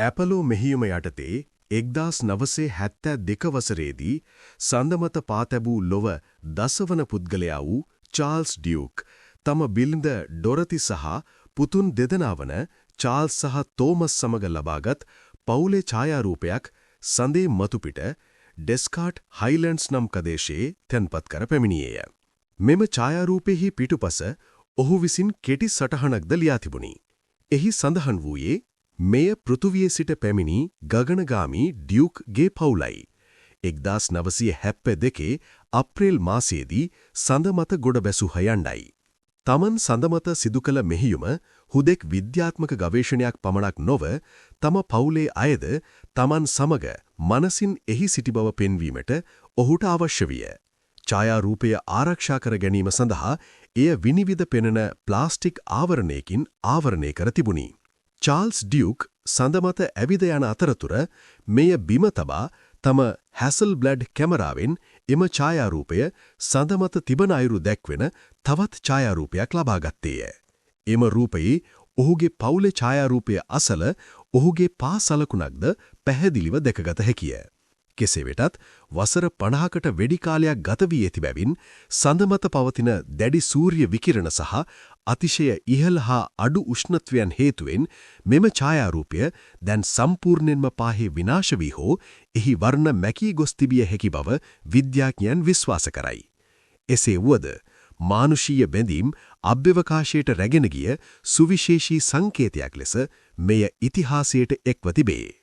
Apollo මෙහියුම යටතේ 1972 වසරේදී සඳමත පා තැබූ ලොව දසවන පුද්ගලයා වූ චාල්ස් ඩියුක් තම බිරිඳ ඩොරති සහ පුතුන් දෙදෙනා වන චාල්ස් සහ තෝමස් සමග ලබාගත් පවුලේ ඡායාරූපයක් සඳේ මතුපිට ඩෙස්කාට් හයිලන්ඩ්ස් නම් ප්‍රදේශයේ තැන්පත් කර පැමිණියේය. මෙම ඡායාරූපෙහි පිටුපස ඔහු විසින් කෙටි සටහනක්ද ලියා තිබුණි. එහි සඳහන් වූයේ මෙය පෘථුවියේ සිට පැමිණි ගගනගාමී ඩියුක්ගේ පවුලයි. 1972 අප්‍රේල් මාසයේදී සඳමත ගොඩ බැසුහ යණ්ඩයි. තමන් සඳමත සිදු කළ මෙහෙයුම හුදෙක් විද්‍යාත්මක ගවේෂණයක් පමණක් නොව තම පවුලේ අයද තමන් සමග මනසින් එහි සිටි බව පෙන්වීමට ඔහුට අවශ්‍ය විය. ඡායාරූපය ආරක්ෂා කර ගැනීම සඳහා එය විනිවිද පෙනෙන ප්ලාස්ටික් ආවරණයකින් ආවරණය කර තිබුණි. චාල්ස් ඩියුක් සඳමත ඇවිද යන අතරතුර මෙය බිම තබා තම හැසල්බ්ලඩ් කැමරාවෙන් එම ඡායාරූපය සඳමත තිබෙන අයුරු දැක්වෙන තවත් ඡායාරූපයක් ලබා ගත්තේය. එම රූපයේ ඔහුගේ පවුලේ ඡායාරූපය අසල ඔහුගේ පා සලකුණක්ද පැහැදිලිව දැකගත හැකිය. කෙසේ වෙතත් වසර 50කට වැඩි කාලයක් ගත වී ඇති බැවින් සඳමත පවතින දැඩි සූර්ය විකිරණ සහ අතිශය ඉහළ හා අඩු උෂ්ණත්වයන් හේතුවෙන් මෙම ඡායාරූපය දැන් සම්පූර්ණයෙන්ම පාහේ විනාශ වී හෝ එහි වර්ණ මැකී ගොස් තිබිය හැකි බව විද්‍යාඥයන් විශ්වාස කරයි. එසේ වුවද මානුෂීය බැඳීම් අභ්‍යවකාශයට රැගෙන ගිය සුවිශේෂී සංකේතයක් ලෙස මෙය ඉතිහාසයට එක්ව තිබේ.